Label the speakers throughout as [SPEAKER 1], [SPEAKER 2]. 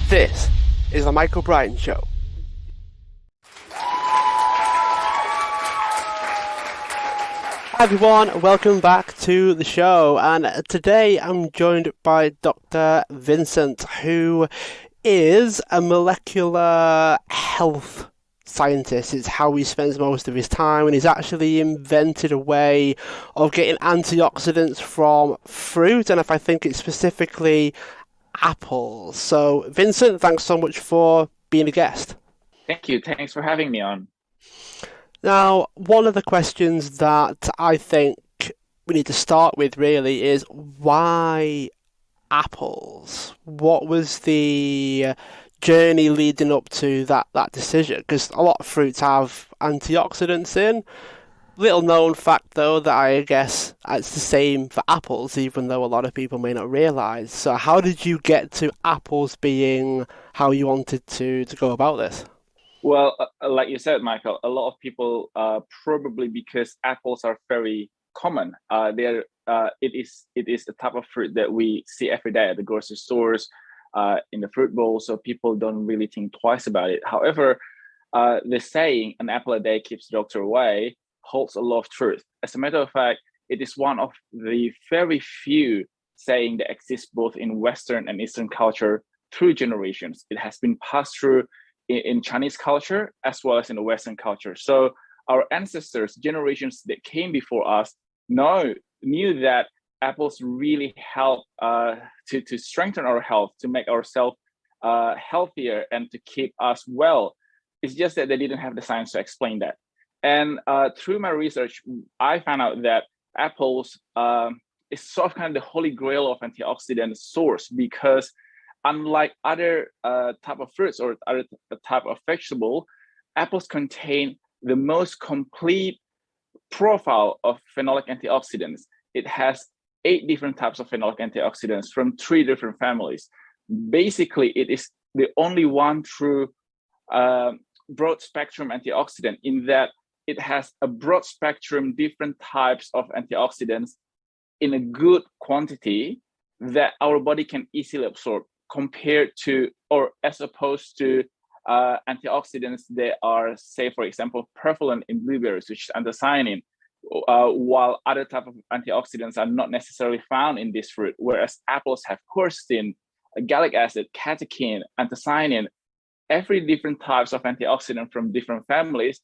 [SPEAKER 1] This is the Michael Brian Show. Hi everyone, welcome back to the show, and today I'm joined by Dr. Vincent, who is a molecular health scientist. It's how he spends most of his time, and he's actually invented a way of getting antioxidants from fruit, and if I think it's specifically apples. So Vincent, thanks so much for being a guest.
[SPEAKER 2] Thank you. Thanks for having me on.
[SPEAKER 1] Now, one of the questions that I think we need to start with really is why apples? What was the journey leading up to that decision? Because a lot of fruits have antioxidants in. Little known fact though that I guess it's the same for apples, even though a lot of people may not realise. So how did you get to apples being how you wanted to go about this?
[SPEAKER 2] Well, like you said, Michael, a lot of people probably because apples are very common. It is a type of fruit that we see every day at the grocery stores, in the fruit bowl. So people don't really think twice about it. However, the saying "an apple a day keeps the doctor away" holds a lot of truth. As a matter of fact, it is one of the very few saying that exists both in Western and Eastern culture through generations. It has been passed through in Chinese culture as well as in the Western culture. So our ancestors, generations that came before us, knew that apples really help to strengthen our health, to make ourselves healthier, and to keep us well. It's just that they didn't have the science to explain that. And through my research, I found out that apples is sort of kind of the holy grail of antioxidant source, because unlike other type of fruits or other type of vegetable, apples contain the most complete profile of phenolic antioxidants. It has 8 different types of phenolic antioxidants from 3 different families. Basically, it is the only one true broad spectrum antioxidant, in that it has a broad spectrum, different types of antioxidants in a good quantity that our body can easily absorb, compared to, or as opposed to, antioxidants that are, say, for example, prevalent in blueberries, which is anthocyanin, while other type of antioxidants are not necessarily found in this fruit. Whereas apples have quercetin, gallic acid, catechin, anthocyanin, every different types of antioxidant from different families.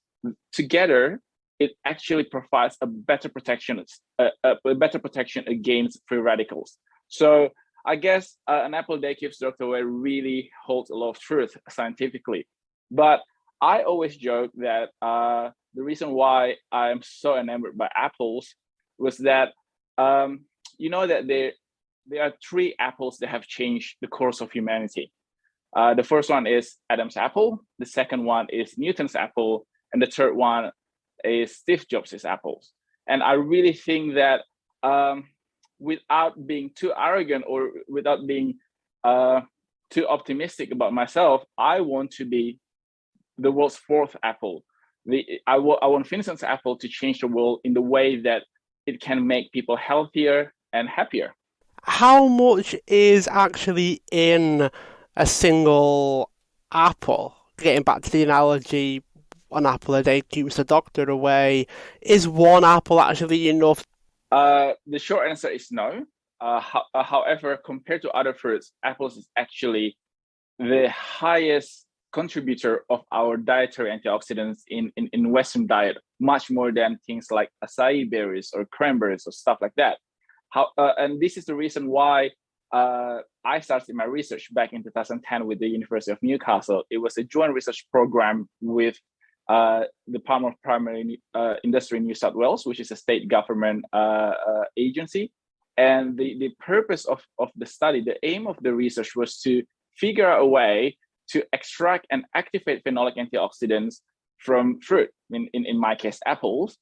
[SPEAKER 2] Together, it actually provides a better protection, against free radicals. So I guess an apple a day keeps the doctor away really holds a lot of truth scientifically. But I always joke that the reason why I'm so enamored by apples was that that there are 3 apples that have changed the course of humanity. The first one is Adam's apple, the second one is Newton's apple, and the third one is Steve Jobs' apples. And I really think that without being too arrogant or without being too optimistic about myself, I want to be the world's 4th apple. I want Vincent's apple to change the world in the way that it can make people healthier and happier.
[SPEAKER 1] How much is actually in a single apple? Getting back to the analogy, an apple a day keeps the doctor away. Is one apple actually enough?
[SPEAKER 2] The short answer is no. However, compared to other fruits, apples is actually the highest contributor of our dietary antioxidants in Western diet, much more than things like acai berries or cranberries or stuff like that. And this is the reason why I started my research back in 2010 with the University of Newcastle. It was a joint research program with the Department of Primary Industry in New South Wales, which is a state government agency. And the purpose of the study, the aim of the research, was to figure out a way to extract and activate phenolic antioxidants from fruit, in my case, apples,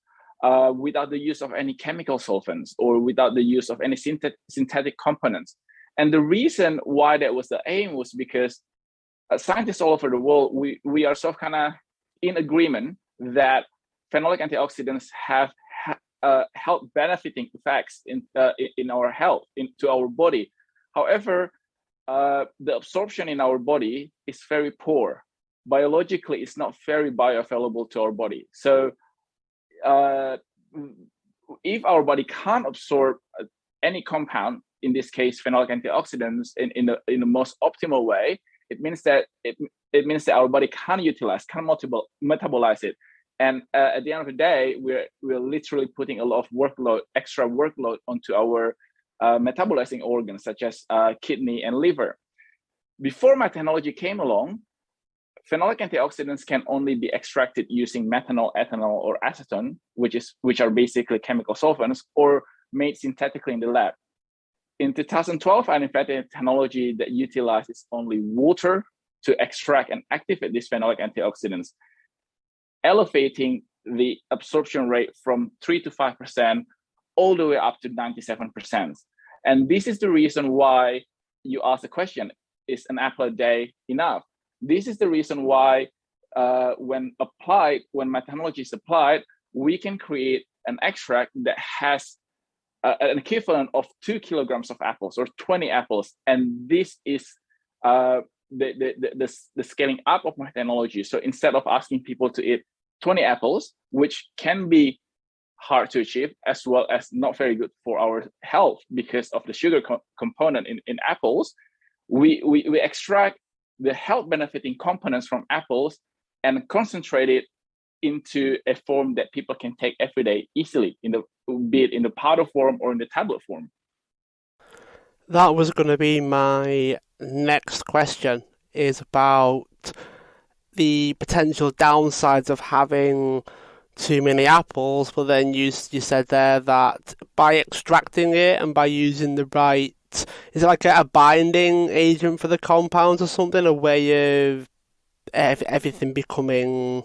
[SPEAKER 2] without the use of any chemical solvents or without the use of any synthetic components. And the reason why that was the aim was because scientists all over the world, we are sort of kind of in agreement that phenolic antioxidants have health benefiting effects in our health, into our body. However, the absorption in our body is very poor. Biologically, it's not very bioavailable to our body. So uh, if our body can't absorb any compound, in this case phenolic antioxidants, in the most optimal way, it means that our body can't metabolize it. And at the end of the day, we're literally putting a lot of extra workload onto our metabolizing organs, such as kidney and liver. Before my technology came along, phenolic antioxidants can only be extracted using methanol, ethanol, or acetone, which are basically chemical solvents, or made synthetically in the lab. In 2012, I invented a technology that utilizes only water to extract and activate these phenolic antioxidants, elevating the absorption rate from 3 to 5% all the way up to 97%. And this is the reason why you ask the question, is an apple a day enough? This is the reason why when my technology is applied, we can create an extract that has an equivalent of 2 kilograms of apples or 20 apples. And this is the scaling up of my technology. So instead of asking people to eat 20 apples, which can be hard to achieve, as well as not very good for our health because of the sugar component in apples, we extract the health benefiting components from apples and concentrate it into a form that people can take every day easily, be it in the powder form or in the tablet form.
[SPEAKER 1] That was going to be my next question, is about the potential downsides of having too many apples, but then you said there that by extracting it and by using the right, is it like a binding agent for the compounds or something, a way of everything becoming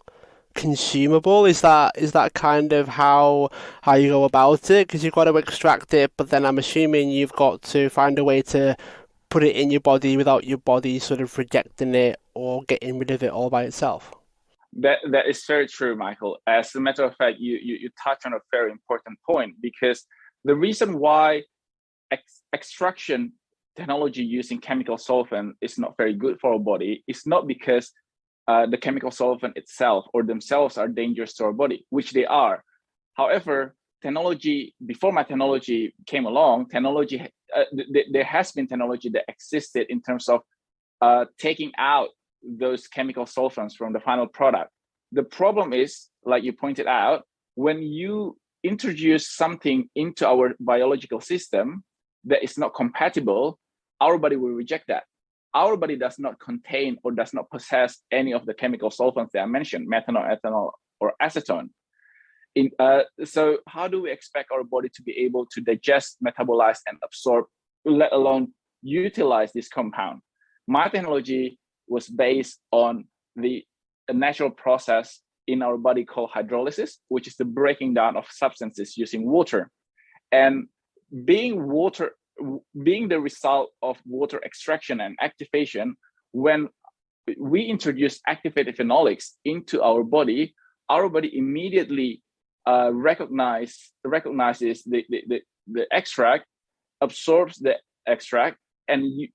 [SPEAKER 1] consumable? Is that kind of how you go about it? Because you've got to extract it, but then I'm assuming you've got to find a way to put it in your body without your body sort of rejecting it or getting rid of it all by itself.
[SPEAKER 2] That is very true, Michael. As a matter of fact, you touch on a very important point, because the reason why extraction technology using chemical solvent is not very good for our body is not because the chemical solvent itself or themselves are dangerous to our body, which they are. However, technology, before my technology came along, there has been technology that existed in terms of taking out those chemical solvents from the final product. The problem is, like you pointed out, when you introduce something into our biological system that is not compatible, our body will reject that. Our body does not contain or does not possess any of the chemical solvents that I mentioned, methanol, ethanol, or acetone. So how do we expect our body to be able to digest, metabolize, and absorb, let alone utilize this compound? My technology was based on a natural process in our body called hydrolysis, which is the breaking down of substances using water. And being the result of water extraction and activation, when we introduce activated phenolics into our body immediately recognizes the extract, absorbs the extract, and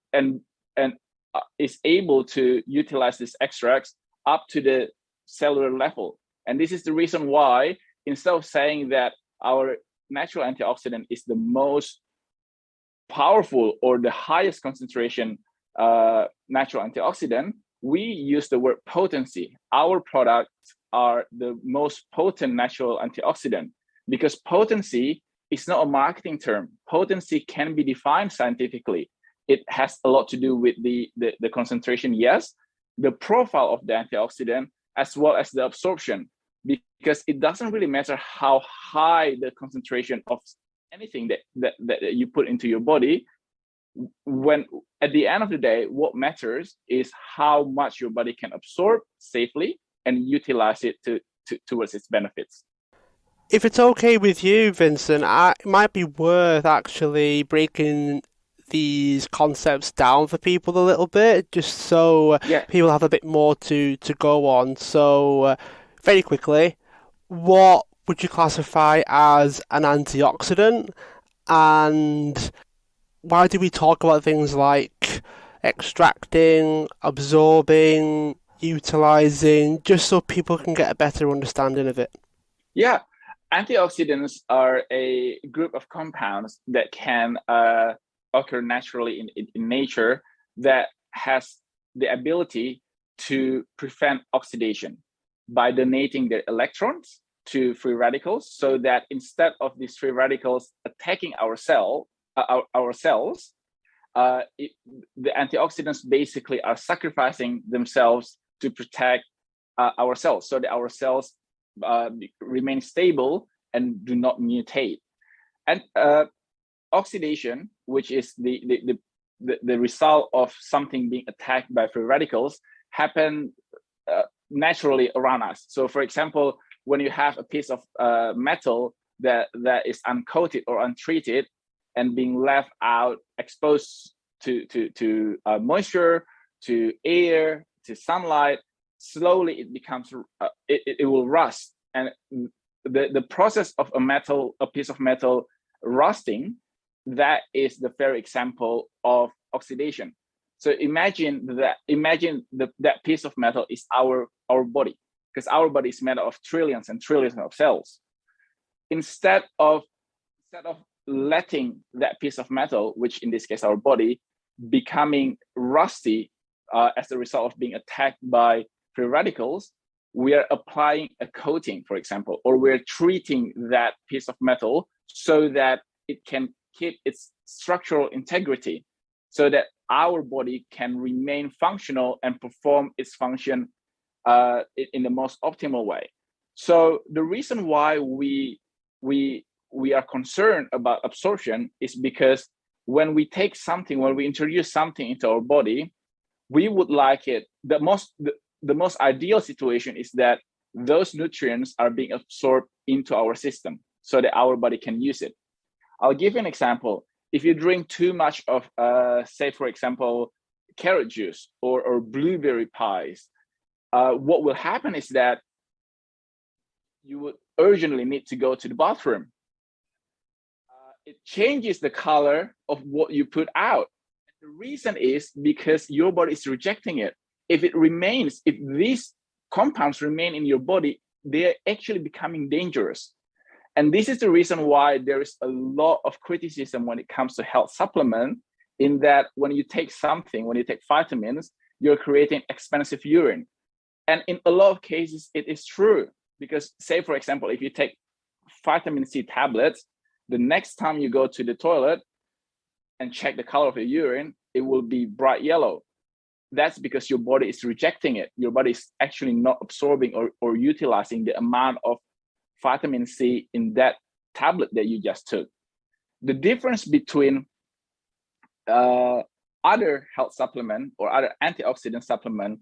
[SPEAKER 2] is able to utilize these extracts up to the cellular level. And this is the reason why, instead of saying that our natural antioxidant is the most powerful or the highest concentration natural antioxidant, we use the word potency. Our products are the most potent natural antioxidant, because potency is not a marketing term. Potency can be defined scientifically. It has a lot to do with the concentration, yes, the profile of the antioxidant, as well as the absorption, because it doesn't really matter how high the concentration of anything that you put into your body. When at the end of the day, what matters is how much your body can absorb safely and utilize it towards its benefits.
[SPEAKER 1] If it's okay with you, Vincent, it might be worth actually breaking these concepts down for people a little bit, just so
[SPEAKER 2] Yeah.
[SPEAKER 1] people have a bit more to go on. So, very quickly, what would you classify as an antioxidant, and why do we talk about things like extracting, absorbing, utilizing, just so people can get a better understanding of it?
[SPEAKER 2] Yeah, antioxidants are a group of compounds that can occur naturally in nature that has the ability to prevent oxidation by donating their electrons to free radicals, so that instead of these free radicals attacking our cells, the antioxidants basically are sacrificing themselves to protect our cells, so that our cells remain stable and do not mutate. And oxidation, which is the result of something being attacked by free radicals, happen naturally around us. So, for example, when you have a piece of metal that is uncoated or untreated and being left out exposed to moisture, to air, to sunlight, slowly it becomes it will rust. And the process of a piece of metal rusting, that is the very example of oxidation. So imagine that piece of metal is our body, because our body is made of trillions and trillions of cells. Instead of letting that piece of metal, which in this case our body, becoming rusty as a result of being attacked by free radicals, we are applying a coating, for example, or we're treating that piece of metal so that it can keep its structural integrity, so that our body can remain functional and perform its function in the most optimal way. So the reason why we are concerned about absorption is because when we introduce something into our body, we would like it. The most ideal situation is that those nutrients are being absorbed into our system so that our body can use it. I'll give you an example. If you drink too much of, say, for example, carrot juice or blueberry pies, what will happen is that you would urgently need to go to the bathroom. It changes the color of what you put out. The reason is because your body is rejecting it. If these compounds remain in your body, they're actually becoming dangerous. And this is the reason why there is a lot of criticism when it comes to health supplement, in that when you take vitamins, you're creating expensive urine. And in a lot of cases, it is true. Because say, for example, if you take vitamin C tablets, the next time you go to the toilet and check the color of your urine, it will be bright yellow. That's because your body is rejecting it. Your body is actually not absorbing or utilizing the amount of vitamin C in that tablet that you just took. The difference between other health supplement or other antioxidant supplement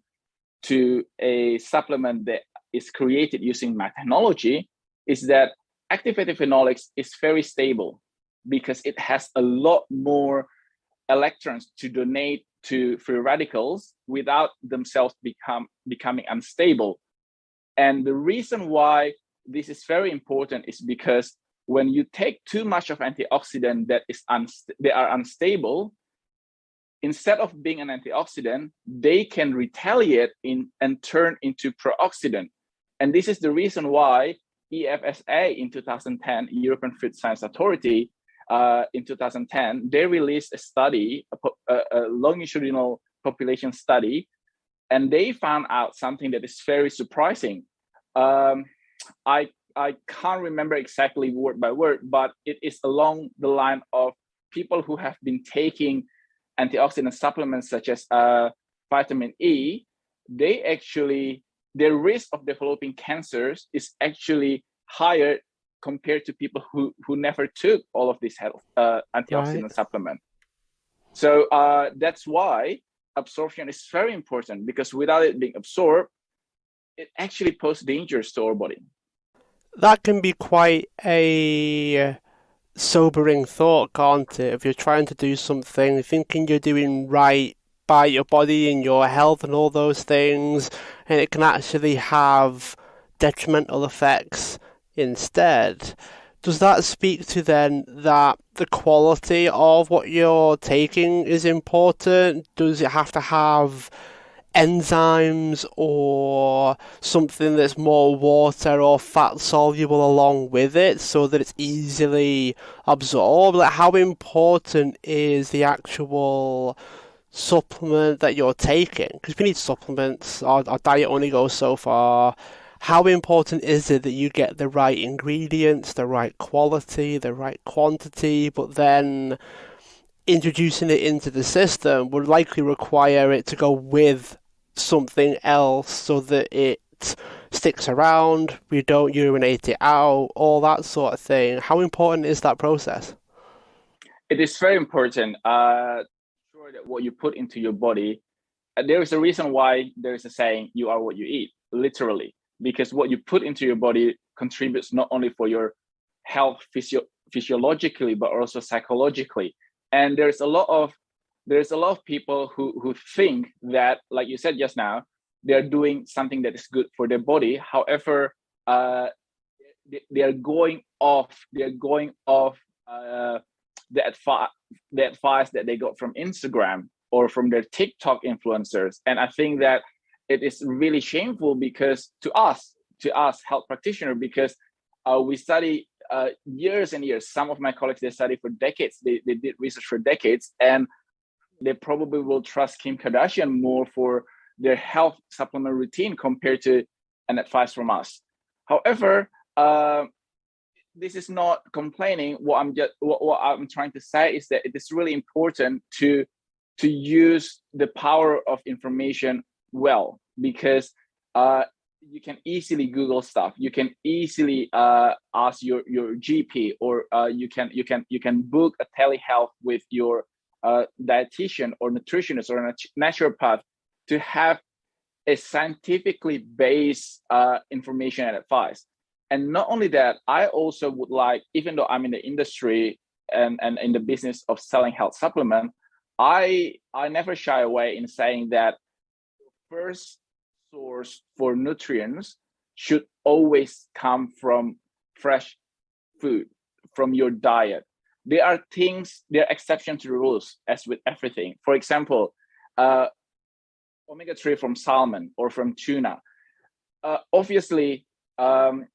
[SPEAKER 2] to a supplement that is created using my technology is that activated phenolics is very stable, because it has a lot more electrons to donate to free radicals without themselves becoming unstable. And the reason why this is very important is because when you take too much of antioxidant they are unstable, instead of being an antioxidant, they can retaliate and turn into pro-oxidant. And this is the reason why EFSA in 2010, European Food Science Authority, in 2010, they released a study, a longitudinal population study, and they found out something that is very surprising. I can't remember exactly word by word, but it is along the line of people who have been taking antioxidant supplements such as vitamin E. Their risk of developing cancers is actually higher compared to people who never took all of these antioxidant supplements. So that's why absorption is very important, because without it being absorbed, it actually poses dangers to our body.
[SPEAKER 1] That can be quite a sobering thought, can't it? If you're trying to do something, thinking you're doing right by your body and your health and all those things, and it can actually have detrimental effects instead. Does that speak to then that the quality of what you're taking is important? Does it have to have enzymes or something that's more water or fat soluble along with it so that it's easily absorbed? Like, how important is the actual supplement that you're taking? Because we need supplements, our diet only goes so far. How important is it that you get the right ingredients, the right quality, the right quantity, but then introducing it into the system would likely require it to go with something else so that it sticks around, we don't urinate it out, all that sort of thing. How important is that process?
[SPEAKER 2] It is very important. Sure that what you put into your body, there is a reason why there is a saying, "You are what you eat," literally, because what you put into your body contributes not only for your health physiologically but also psychologically. And there's a lot of people who think that, like you said just now, they're doing something that is good for their body. However, uh, they're going off the advice that they got from Instagram or from their TikTok influencers. And I think that it is really shameful because to us health practitioner, because we study years and years. Some of my colleagues, they study for decades. They did research for decades, and they probably will trust Kim Kardashian more for their health supplement routine compared to an advice from us. However, this is not complaining. What I'm trying to say is that it is really important to use the power of information well, because you can easily Google stuff. You can easily ask your GP, or you can book a telehealth with your dietitian or nutritionist or a naturopath to have a scientifically based information and advice. And not only that, I also would like, even though I'm in the industry and in the business of selling health supplement, I never shy away in saying that first source for nutrients should always come from fresh food, from your diet. There are exceptions to the rules, as with everything. For example, uh, omega-3 from salmon or from tuna. Obviously, have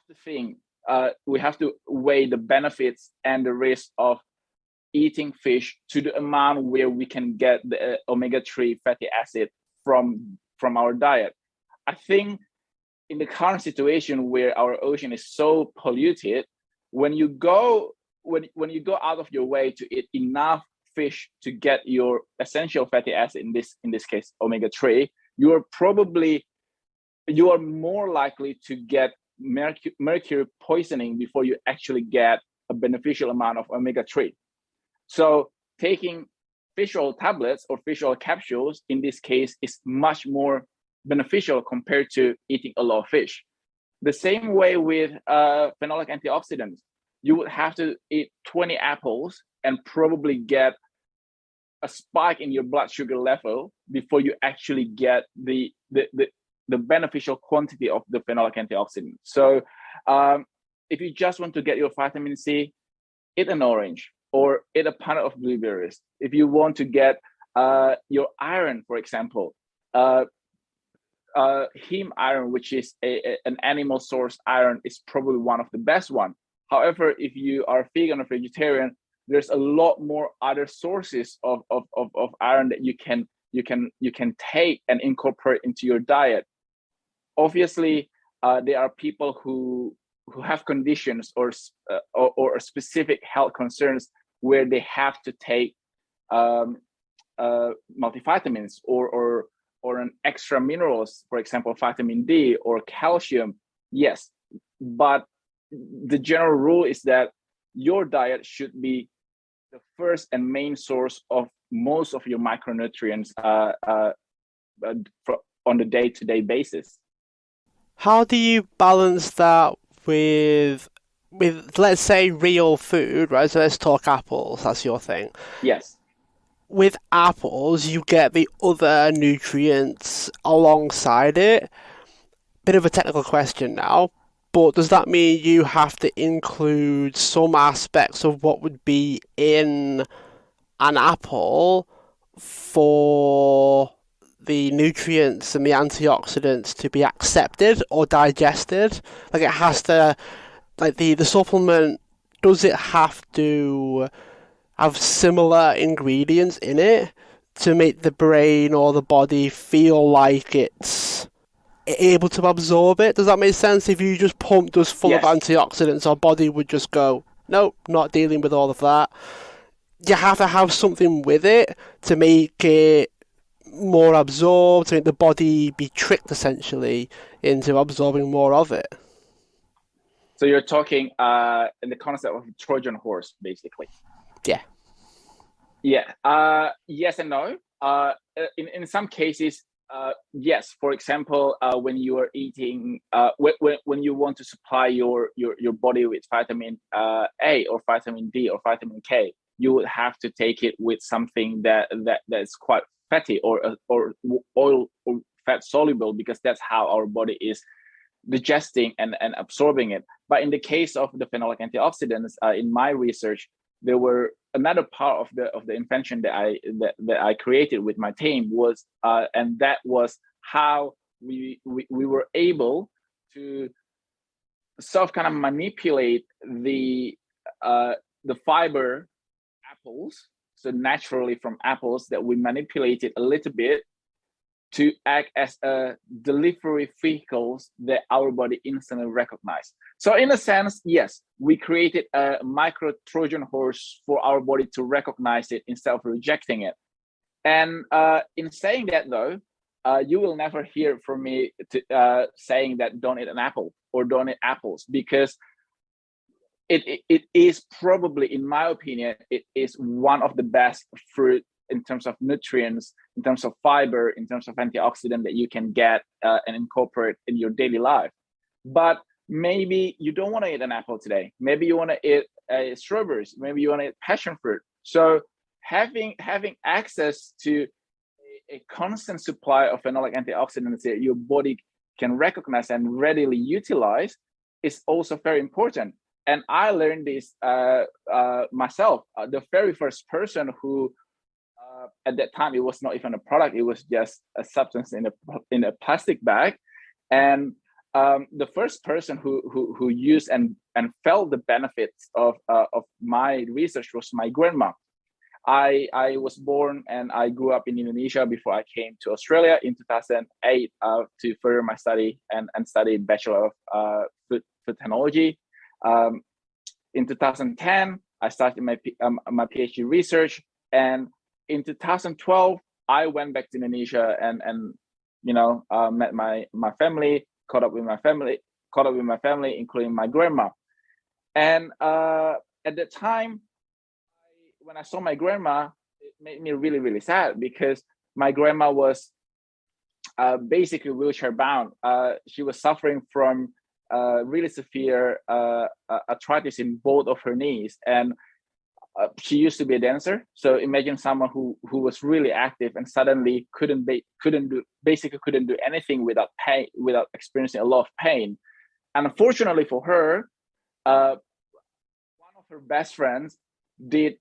[SPEAKER 2] to think, we have to weigh the benefits and the risk of eating fish to the amount where we can get the omega-3 fatty acid from our diet. I think in the current situation where our ocean is so polluted, when you go when you go out of your way to eat enough fish to get your essential fatty acid, in this case omega-3, you are more likely to get mercury poisoning before you actually get a beneficial amount of omega-3. So taking fish oil tablets or fish oil capsules in this case is much more beneficial compared to eating a lot of fish. The same way with phenolic antioxidants. You would have to eat 20 apples and probably get a spike in your blood sugar level before you actually get the beneficial quantity of the phenolic antioxidant. So if you just want to get your vitamin C, eat an orange or eat a pound of blueberries. If you want to get your iron, for example, heme iron, which is an animal source iron, is probably one of the best one. However, if you are vegan or vegetarian, there's a lot more other sources of iron that you can take and incorporate into your diet. Obviously, there are people who have conditions or specific health concerns where they have to take multivitamins or an extra minerals, for example, vitamin D or calcium. Yes, but the general rule is that your diet should be the first and main source of most of your micronutrients on the day-to-day basis.
[SPEAKER 1] How do you balance that with let's say real food, right? So let's talk apples, that's your thing.
[SPEAKER 2] Yes.
[SPEAKER 1] With apples, you get the other nutrients alongside it. Bit of a technical question now, But does that mean you have to include some aspects of what would be in an apple for the nutrients and the antioxidants to be accepted or digested? Like it has to, like the supplement, does it have to have similar ingredients in it to make the brain or the body feel like it's able to absorb it? Does that make sense? If you just pumped us full of
[SPEAKER 2] Yes.
[SPEAKER 1] antioxidants, our body would just go, nope, not dealing with all of that. You have to have something with it to make it more absorbed, to make the body be tricked essentially into absorbing more of it.
[SPEAKER 2] So you're talking in the concept of Trojan horse, basically.
[SPEAKER 1] Yeah.
[SPEAKER 2] Yeah. Yes and no. In some cases, yes. For example, when you are eating, when you want to supply your body with vitamin A or vitamin D or vitamin K, you would have to take it with something that's quite fatty or oil or fat soluble, because that's how our body is digesting and absorbing it. But in the case of the phenolic antioxidants, in my research, there were another part of the invention that I created with my team was, and that was how we were able to sort of kind of manipulate the fiber apples, so naturally from apples, that we manipulated a little bit to act as a delivery vehicles that our body instantly recognizes. So in a sense, yes, we created a micro Trojan horse for our body to recognize it instead of rejecting it. And in saying that though, you will never hear from me saying that don't eat an apple or don't eat apples, because it is probably, in my opinion, it is one of the best fruit in terms of nutrients, in terms of fiber, in terms of antioxidant that you can get and incorporate in your daily life. But maybe you don't want to eat an apple today. Maybe you want to eat strawberries. Maybe you want to eat passion fruit. So having access to a constant supply of phenolic antioxidants that your body can recognize and readily utilize is also very important. And I learned this myself. The very first person who at that time, it was not even a product, it was just a substance in a plastic bag. And the first person who used and felt the benefits of my research was my grandma. I was born and I grew up in Indonesia before I came to Australia in 2008 to further my study and study Bachelor of Food Technology. In 2010, I started my PhD research, and in 2012, I went back to Indonesia and met my family, caught up with my family, including my grandma. And at the time, when I saw my grandma, it made me really, really sad, because my grandma was basically wheelchair bound. She was suffering from really severe arthritis in both of her knees, and she used to be a dancer. So imagine someone who was really active and suddenly couldn't do anything without pain, without experiencing a lot of pain. And unfortunately for her, one of her best friends did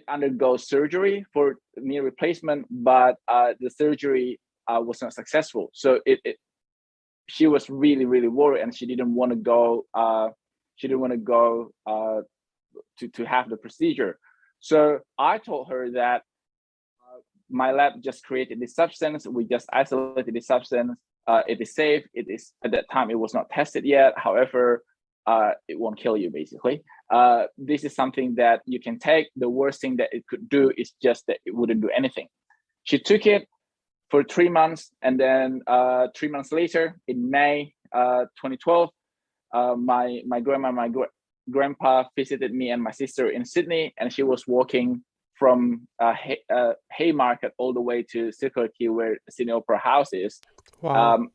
[SPEAKER 2] undergo surgery for knee replacement, but the surgery was not successful. So she was really, really worried, and she didn't want to go. To have the procedure. So I told her that my lab just created this substance. We just isolated this substance. It is safe. It is, at that time, it was not tested yet. However, it won't kill you, basically. This is something that you can take. The worst thing that it could do is just that it wouldn't do anything. She took it for 3 months, and then 3 months later, in May 2012, my grandma, grandpa visited me and my sister in Sydney, and she was walking from Haymarket all the way to Circular Quay, where Sydney Opera House is.
[SPEAKER 1] Wow.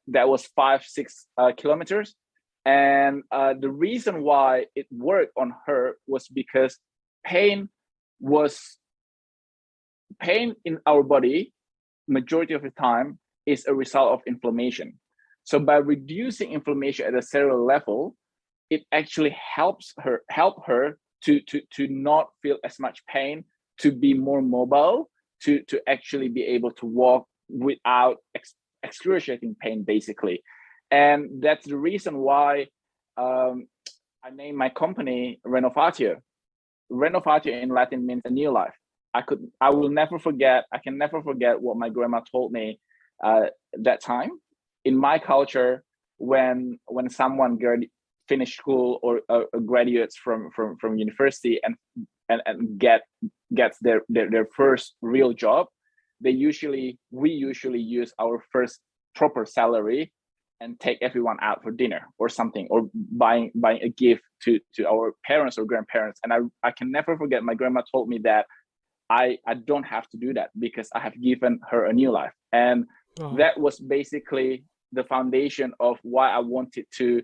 [SPEAKER 2] That was 5-6 kilometers, and the reason why it worked on her was because pain in our body majority of the time is a result of inflammation. So by reducing inflammation at a cellular level, it actually help her to not feel as much pain, to be more mobile, to actually be able to walk without excruciating pain, basically. And that's the reason why I named my company Renovatio. Renovatio in Latin means a new life. I can never forget what my grandma told me that time. In my culture, when someone finish school or graduates from university and gets their first real job, we usually use our first proper salary and take everyone out for dinner or something, or buying a gift to our parents or grandparents. And I can never forget, my grandma told me that I don't have to do that because I have given her a new life. And that was basically the foundation of why I wanted to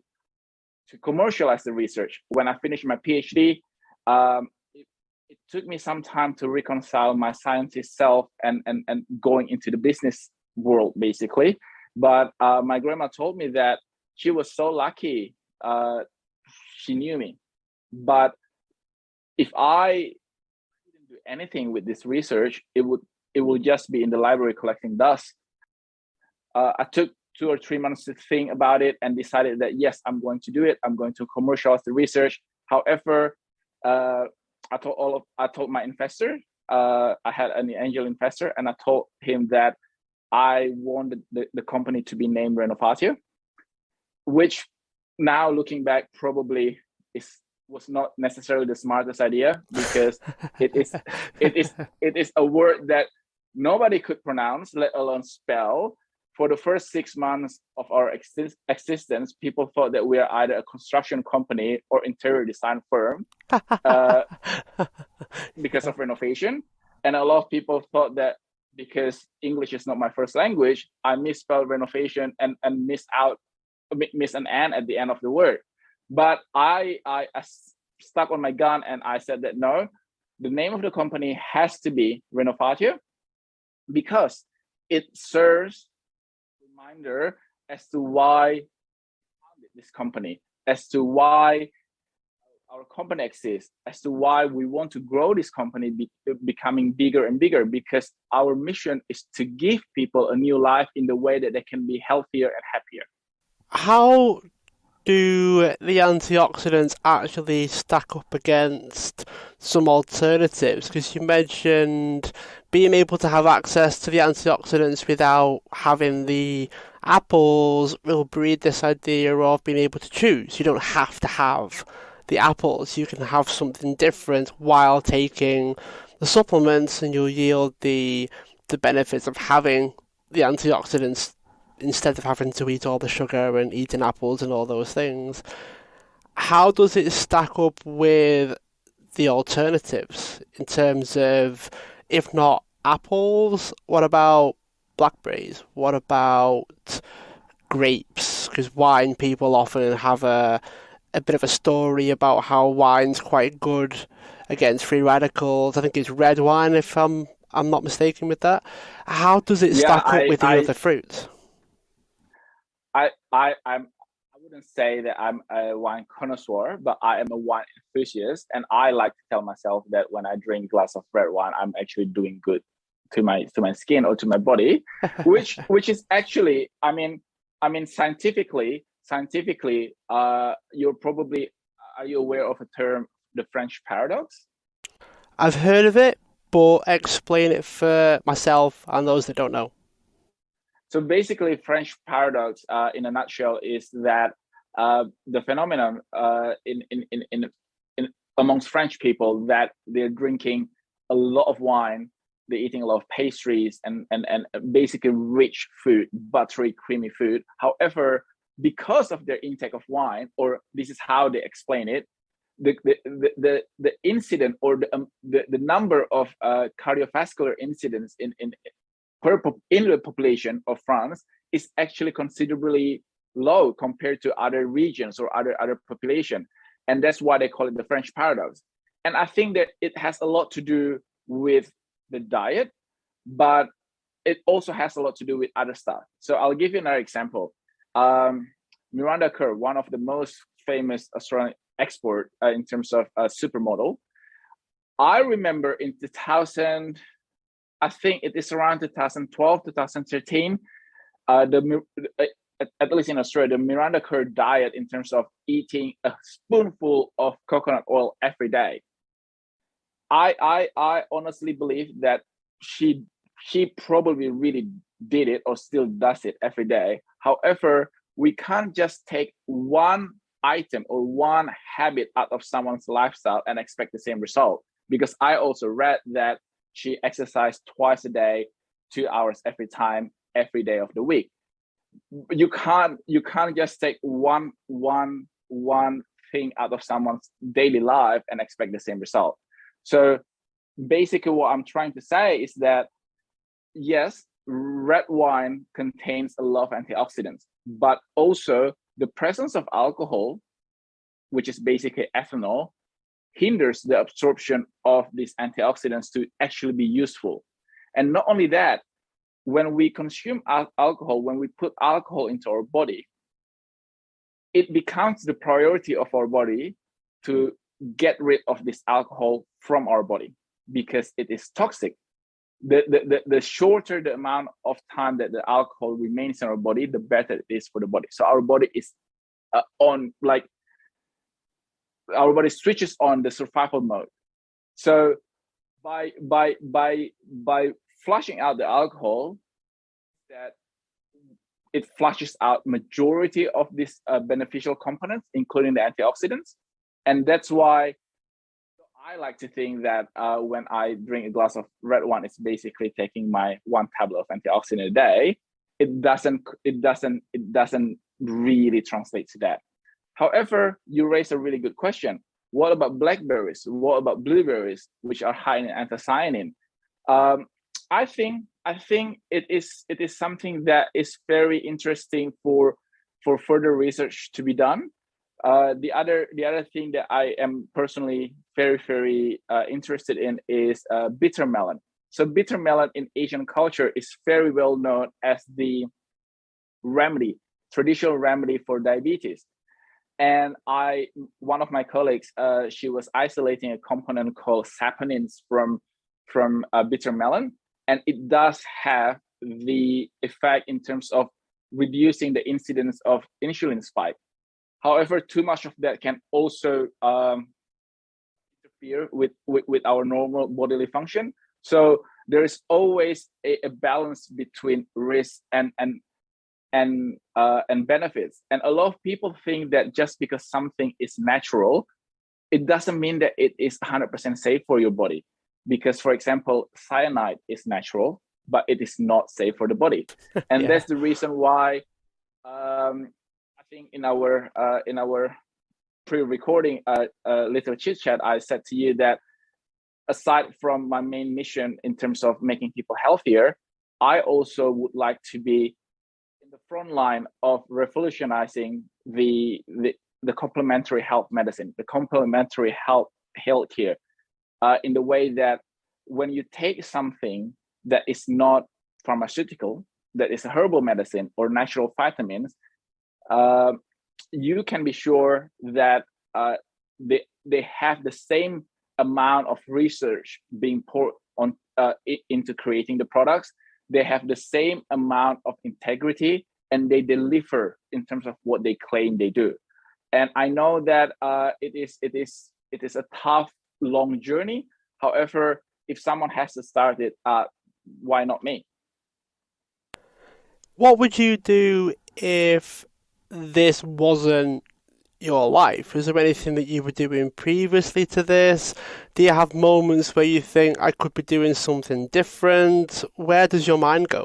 [SPEAKER 2] commercialize the research. When I finished my PhD, it took me some time to reconcile my scientist self and going into the business world, basically. But my grandma told me that she was so lucky she knew me. But if I didn't do anything with this research, it would just be in the library collecting dust. I took 2 or 3 months to think about it and decided that yes, I'm going to do it. I'm going to commercialize the research. However, I told my investor, I had an angel investor, and I told him that I wanted the company to be named Renovatio, which now looking back probably was not necessarily the smartest idea, because it is a word that nobody could pronounce, let alone spell. For the first 6 months of our existence, people thought that we are either a construction company or interior design firm because of renovation. And a lot of people thought that because English is not my first language, I misspelled renovation and miss an N at the end of the word. But I stuck on my gun and I said that no, the name of the company has to be Renovatio, because it serves reminder as to why I founded this company, as to why our company exists, as to why we want to grow this company, becoming bigger and bigger, because our mission is to give people a new life in the way that they can be healthier and happier.
[SPEAKER 1] How do the antioxidants actually stack up against some alternatives? Because you mentioned being able to have access to the antioxidants without having the apples will breed this idea of being able to choose. You don't have to have the apples. You can have something different while taking the supplements, and you'll yield the benefits of having the antioxidants instead of having to eat all the sugar and eating apples and all those things. How does it stack up with the alternatives in terms of, if not apples, what about blackberries? What about grapes? Because wine people often have a bit of a story about how wine's quite good against free radicals. I think it's red wine, if I'm not mistaken with that. How does it stack up with the other fruits?
[SPEAKER 2] I wouldn't say that I'm a wine connoisseur, but I am a wine enthusiast, and I like to tell myself that when I drink a glass of red wine, I'm actually doing good to my skin or to my body, which is actually, I mean scientifically, you're probably, are you aware of a term, the French paradox?
[SPEAKER 1] I've heard of it, but explain it for myself and those that don't know.
[SPEAKER 2] So basically, French paradox, in a nutshell, is that the phenomenon in amongst French people, that they're drinking a lot of wine, they're eating a lot of pastries and basically rich food, buttery, creamy food. However, because of their intake of wine, or this is how they explain it, the incident, or the number of cardiovascular incidents in the population of France is actually considerably low compared to other regions or other population. And that's why they call it the French paradox. And I think that it has a lot to do with the diet, but it also has a lot to do with other stuff. So I'll give you another example. Um, Miranda Kerr, one of the most famous Australian expert in terms of supermodel. I remember in 2000, I think it is around 2012, 2013, at least in Australia, the Miranda Kerr diet in terms of eating a spoonful of coconut oil every day. I honestly believe that she probably really did it or still does it every day. However, we can't just take one item or one habit out of someone's lifestyle and expect the same result. Because I also read that she exercised twice a day, 2 hours every day of the week. You can't just take one thing out of someone's daily life and expect the same result. So basically what I'm trying to say is that yes, red wine contains a lot of antioxidants, but also the presence of alcohol, which is basically ethanol, hinders the absorption of these antioxidants to actually be useful. And not only that, when we consume alcohol, when we put alcohol into our body, it becomes the priority of our body to get rid of this alcohol from our body because it is toxic. The shorter the amount of time that the alcohol remains in our body, the better it is for the body. So our body is our body switches on the survival mode. So by flushing out the alcohol, that it flushes out majority of these beneficial components, including the antioxidants. And that's why I like to think that when I drink a glass of red wine, it's basically taking my one tablet of antioxidant a day. It doesn't really translate to that. However, you raise a really good question. What about blackberries? What about blueberries, which are high in anthocyanin? I think it is something that is very interesting for further research to be done. The other thing that I am personally very interested in is bitter melon. So bitter melon in Asian culture is very well known as the traditional remedy for diabetes. And one of my colleagues, she was isolating a component called saponins from bitter melon, and it does have the effect in terms of reducing the incidence of insulin spike. However, too much of that can also interfere with our normal bodily function. So there is always a balance between risk and benefits. And a lot of people think that just because something is natural, it doesn't mean that it is 100% safe for your body. Because, for example, cyanide is natural, but it is not safe for the body. And that's the reason why I think in our pre-recording little chit chat, I said to you that aside from my main mission in terms of making people healthier, I also would like to be in the front line of revolutionizing the complementary health medicine, the complementary healthcare, in the way that when you take something that is not pharmaceutical, that is a herbal medicine or natural vitamins, you can be sure that they have the same amount of research being poured on into creating the products. They have the same amount of integrity, and they deliver in terms of what they claim they do. And I know that it is a tough, long journey. However, if someone has to start it, why not me?
[SPEAKER 1] What would you do if this wasn't your life? Was there anything that you were doing previously to this? Do you have moments where you think, I could be doing something different? Where does your mind go?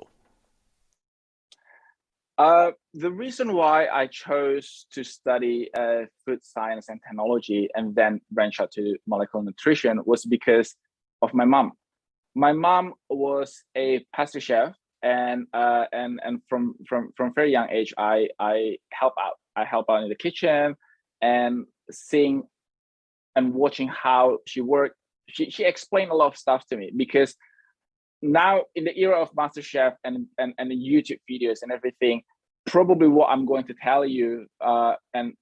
[SPEAKER 2] The reason why I chose to study food science and technology and then branch out to molecular nutrition was because of my mom. My mom was a pastry chef, and from very young age, I help out. I help out in the kitchen and seeing and watching how she worked. She explained a lot of stuff to me, because now in the era of MasterChef and the YouTube videos and everything, probably what I'm going to tell you, and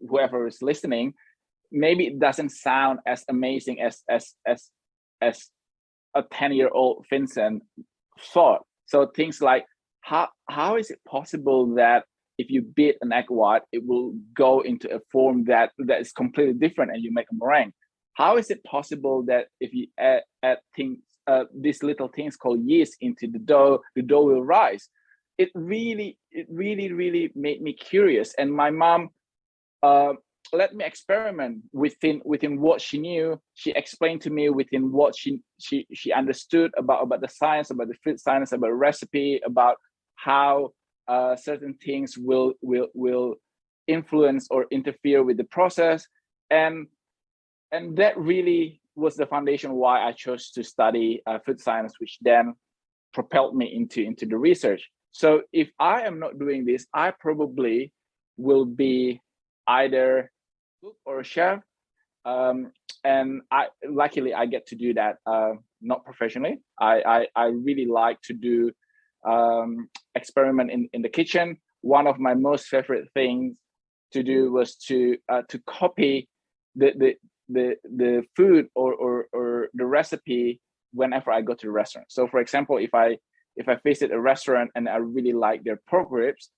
[SPEAKER 2] whoever is listening, maybe it doesn't sound as amazing as a 10-year-old Vincent thought. So things like, how is it possible that if you beat an egg white, it will go into a form that is completely different and you make a meringue? How is it possible that if you add things, these little things called yeast into the dough will rise? It really made me curious. And my mom let me experiment within what she knew. She explained to me within what she understood about the science, about the food science, about recipe, about how certain things will influence or interfere with the process, and that really was the foundation why I chose to study food science, which then propelled me into the research. So if I am not doing this, I probably will be either cook or a chef, and luckily I get to do that, not professionally. I really like to do experiment in the kitchen. One of my most favorite things to do was to copy the food or the recipe whenever I go to a restaurant. So for example, if I visit a restaurant and I really like their pork ribs,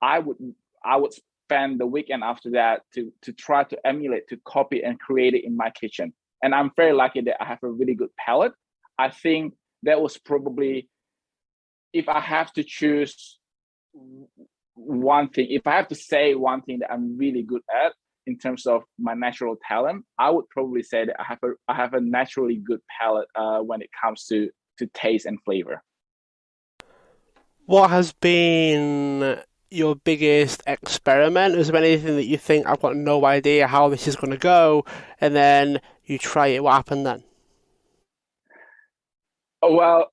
[SPEAKER 2] I would spend the weekend after that to try to emulate, to copy and create it in my kitchen. And I'm very lucky that I have a really good palate. I think that was probably, if I have to choose one thing, if I have to say one thing that I'm really good at in terms of my natural talent, I would probably say that I have a naturally good palate when it comes to taste and flavor.
[SPEAKER 1] What has been your biggest experiment? Is there anything that you think I've got no idea how this is going to go, and then you try it? What happened then?
[SPEAKER 2] Oh, well,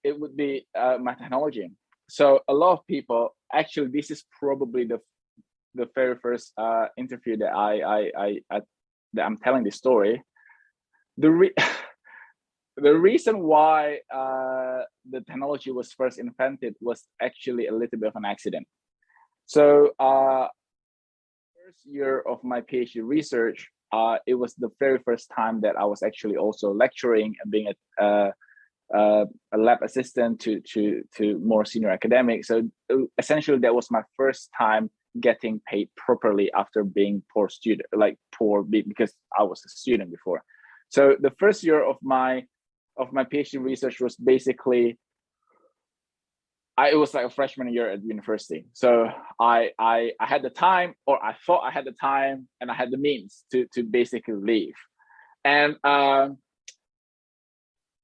[SPEAKER 2] it would be my technology. So a lot of people, actually, this is probably the very first interview that that I'm telling this story. The re- the reason why the technology was first invented was actually a little bit of an accident. So first year of my PhD research, it was the very first time that I was actually also lecturing and being a lab assistant to more senior academics. So essentially, that was my first time getting paid properly after being poor student, like poor because I was a student before. So the first year of my PhD research was basically, it was like a freshman year at university. So I had the time, or I thought I had the time, and I had the means to basically leave. And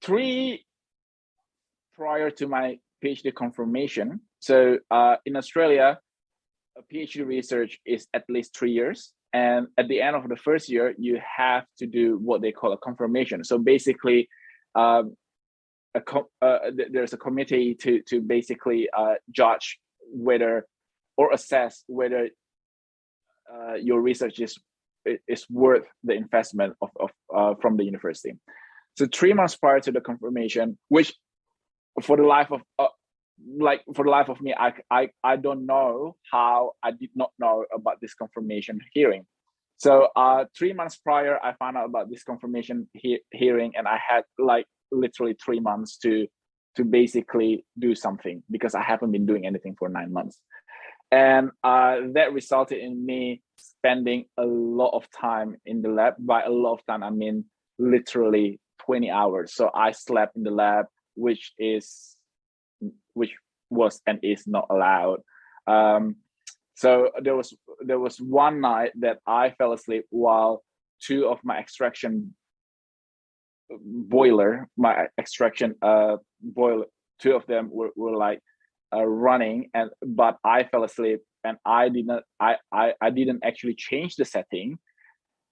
[SPEAKER 2] three prior to my PhD confirmation. So in Australia, a PhD research is at least 3 years. And at the end of the first year, you have to do what they call a confirmation. So basically, there's a committee to basically judge whether or assess whether your research is worth the investment of from the university. So 3 months prior to the confirmation, which for the life of me, I don't know how I did not know about this confirmation hearing. So 3 months prior, I found out about this confirmation hearing, and I had like literally 3 months to basically do something, because I haven't been doing anything for 9 months. And that resulted in me spending a lot of time in the lab. By a lot of time, I mean literally 20 hours. So I slept in the lab, which was and is not allowed. So there was one night that I fell asleep while two of my extraction boiler, two of them were like running, but I fell asleep, and I didn't actually change the setting.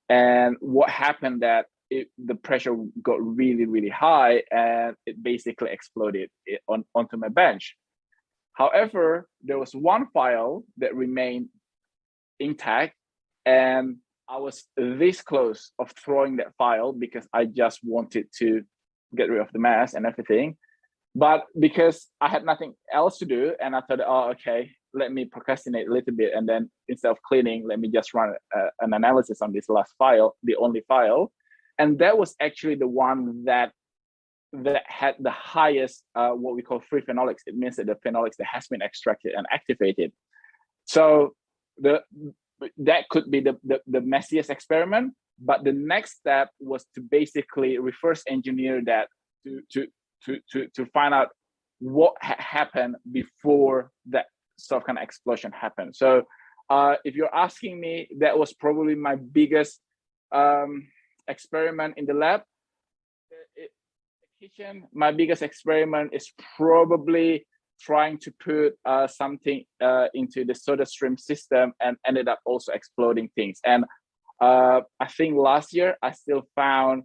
[SPEAKER 2] And what happened that the pressure got really high, and it basically exploded onto my bench. However, there was one file that remained intact, and I was this close of throwing that file because I just wanted to get rid of the mess and everything. But because I had nothing else to do, and I thought, oh, okay, let me procrastinate a little bit, and then instead of cleaning, let me just run an analysis on this last file, the only file, and that was actually the one that had the highest what we call free phenolics. It means that the phenolics that has been extracted and activated. So that could be the messiest experiment, but the next step was to basically reverse engineer that to find out what happened before that sort of kind of explosion happened. So if you're asking me, that was probably my biggest experiment in the lab. Kitchen, my biggest experiment is probably trying to put something into the soda stream system, and ended up also exploding things. And I think last year I still found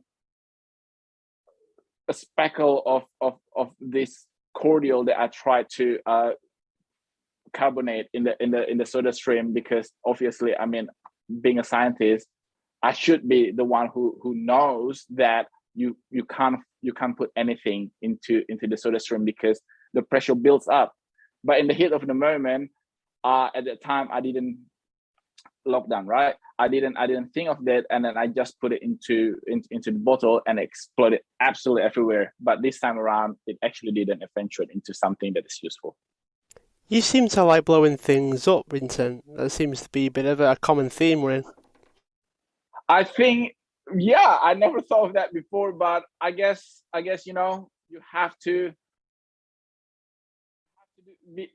[SPEAKER 2] a speckle of this cordial that I tried to carbonate in the soda stream, because obviously, I mean, being a scientist, I should be the one who knows that you can't put anything into the soda stream because the pressure builds up. But in the heat of the moment, at that time, I didn't lock down, right? I didn't think of that, and then I just put it into the bottle and exploded absolutely everywhere. But this time around, it actually didn't eventuate into something that is useful.
[SPEAKER 1] You seem to like blowing things up, Vincent. That seems to be a bit of a common theme we're in.
[SPEAKER 2] I think, yeah, I never thought of that before, but I guess you know, you have to be,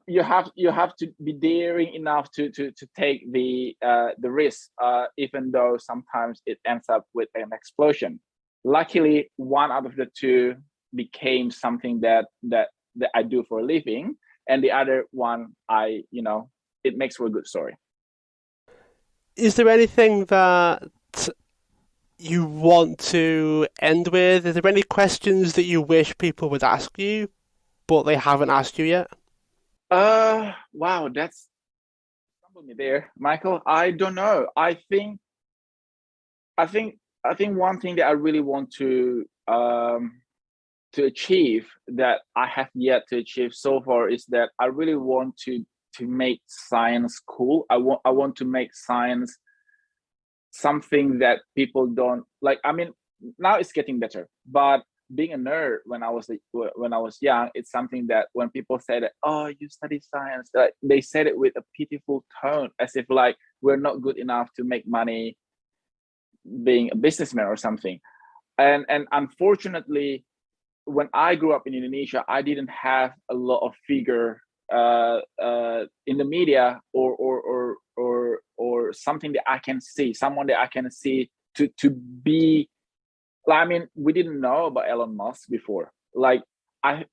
[SPEAKER 2] you have to be daring enough to take the risk, even though sometimes it ends up with an explosion. Luckily, one out of the two became something that I do for a living, and the other one, it makes for a good story.
[SPEAKER 1] Is there anything that you want to end with? Is there any questions that you wish people would ask you, but they haven't asked you yet?
[SPEAKER 2] Wow, that's me there, Michael. I don't know. I think one thing that I really want to achieve, that I have yet to achieve so far, is that I really want to make science cool. I want to make science something that people don't like. I mean, now it's getting better, but being a nerd when I was young, it's something that when people say that, oh, you study science, they said it with a pitiful tone, as if like we're not good enough to make money being a businessman or something. And unfortunately, when I grew up in Indonesia, I didn't have a lot of figure in the media, or something that I can see, someone that I can see to be. I mean, we didn't know about Elon Musk before. Like, I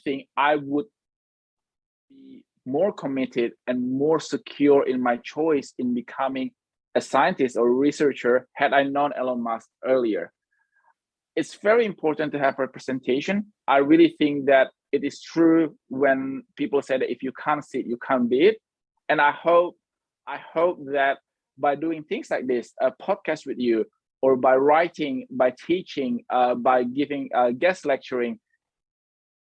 [SPEAKER 2] think I would be more committed and more secure in my choice in becoming a scientist or researcher had I known Elon Musk earlier. It's very important to have representation. I really think that it is true when people say that if you can't see it, you can't be it. And I hope that by doing things like this, a podcast with you, or by writing, by teaching, by giving guest lecturing,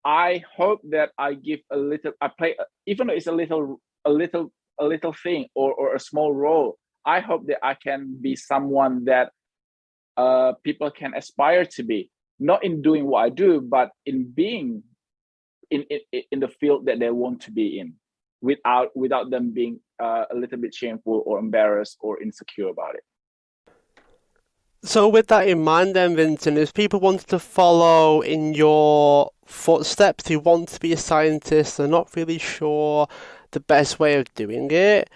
[SPEAKER 2] I hope that I give a little, I play, even though it's a little thing, or a small role. I hope that I can be someone that people can aspire to be, not in doing what I do, but in being in the field that they want to be in, without them being a little bit shameful or embarrassed or insecure about it.
[SPEAKER 1] So, with that in mind, then, Vincent, if people wanted to follow in your footsteps, who want to be a scientist, they're not really sure the best way of doing it,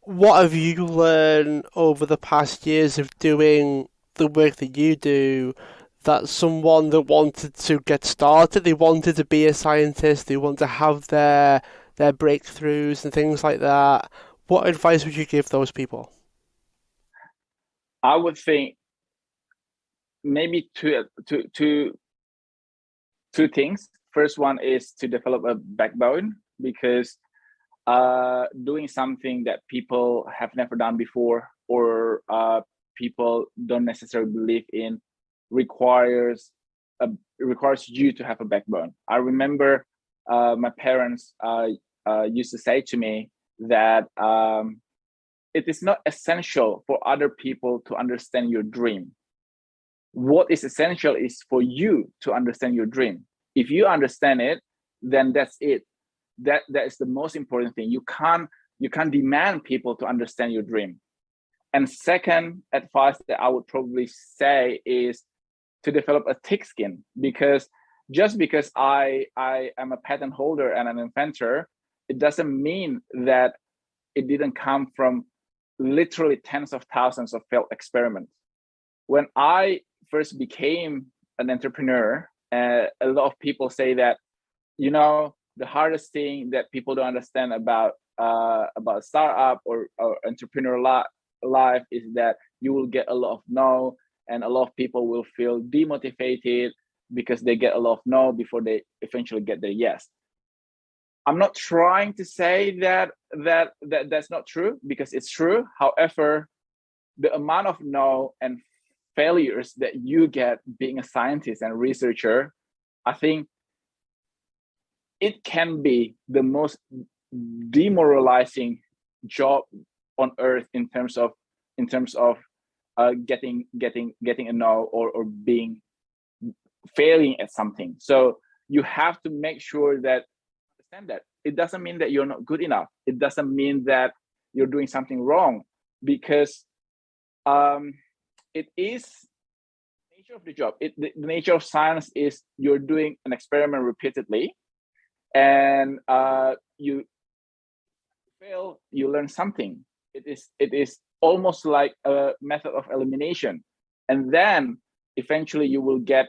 [SPEAKER 1] what have you learned over the past years of doing the work that you do, that someone that wanted to get started, they wanted to be a scientist, they want to have their breakthroughs and things like that, what advice would you give those people?
[SPEAKER 2] I would think maybe two things. First one is to develop a backbone, because doing something that people have never done before, or people don't necessarily believe in, requires it requires you to have a backbone. I remember my parents used to say to me that it is not essential for other people to understand your dream. What is essential is for you to understand your dream. If you understand it, then that's it. That is the most important thing. You can't demand people to understand your dream. And second advice that I would probably say is to develop a thick skin, because just because I am a patent holder and an inventor, it doesn't mean that it didn't come from literally tens of thousands of failed experiments. When I first became an entrepreneur, a lot of people say that, the hardest thing that people don't understand about startup or entrepreneur life is that you will get a lot of no, and a lot of people will feel demotivated because they get a lot of no before they eventually get their yes. I'm not trying to say that's not true, because it's true. However, the amount of no and failures that you get being a scientist and researcher, I think it can be the most demoralizing job on earth in terms of getting a no, or being failing at something. So you have to make sure that understand that it doesn't mean that you're not good enough. It doesn't mean that you're doing something wrong, because it is the nature of the job. The nature of science is you're doing an experiment repeatedly, and you fail, you learn something. It is almost like a method of elimination, and then eventually you will get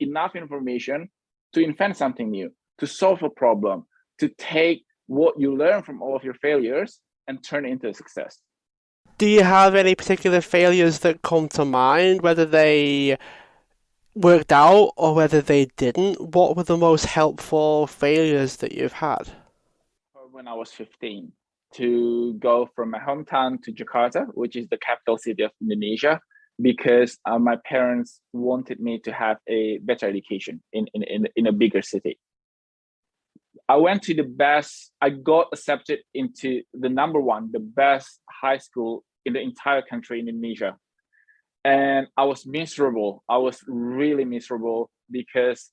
[SPEAKER 2] enough information to invent something new, to solve a problem, to take what you learn from all of your failures and turn it into a success.
[SPEAKER 1] Do you have any particular failures that come to mind, whether they worked out or whether they didn't? What were the most helpful failures that you've had?
[SPEAKER 2] When I was 15, to go from my hometown to Jakarta, which is the capital city of Indonesia, because my parents wanted me to have a better education in a bigger city. I went to I got accepted into the best high school in the entire country in Indonesia. And I was miserable. I was really miserable because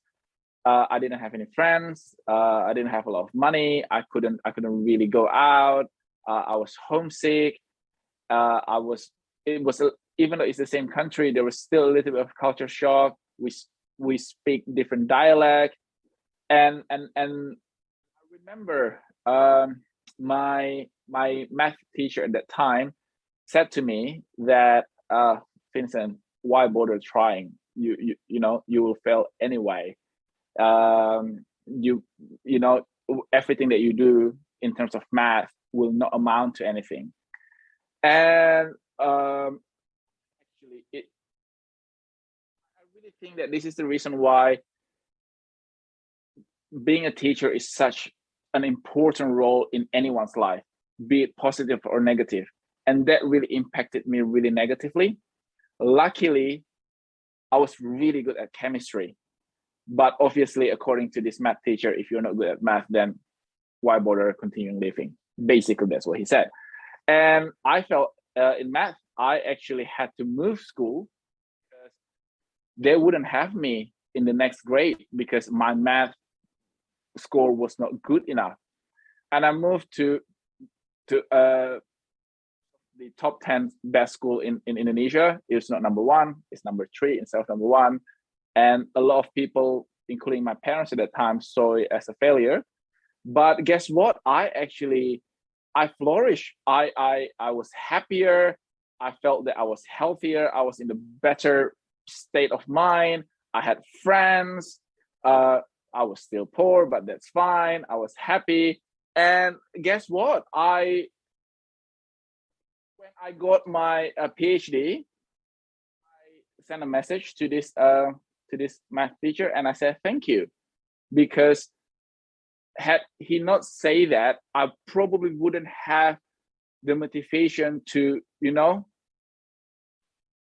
[SPEAKER 2] I didn't have any friends. I didn't have a lot of money. I couldn't really go out. I was homesick. Even though it's the same country, there was still a little bit of culture shock. We speak different dialect, and I remember my math teacher at that time said to me that, Vincent, why bother trying? You will fail anyway. Everything that you do in terms of math will not amount to anything. And actually, I really think that this is the reason why being a teacher is such an important role in anyone's life, be it positive or negative. And that really impacted me really negatively. Luckily, I was really good at chemistry. But obviously, according to this math teacher, if you're not good at math, then why bother continuing living? Basically, that's what he said. And I felt in math, I actually had to move school because they wouldn't have me in the next grade because my math score was not good enough. And I moved to the top 10 best school in Indonesia. It's not number one, it's number 3 instead of number 1. And a lot of people, including my parents at that time, saw it as a failure. But guess what? I flourished. I was happier. I felt that I was healthier. I was in a better state of mind. I had friends. I was still poor, but that's fine. I was happy. And guess what? When I got my PhD, I sent a message to this math teacher, and I said thank you, because had he not say that, I probably wouldn't have the motivation to,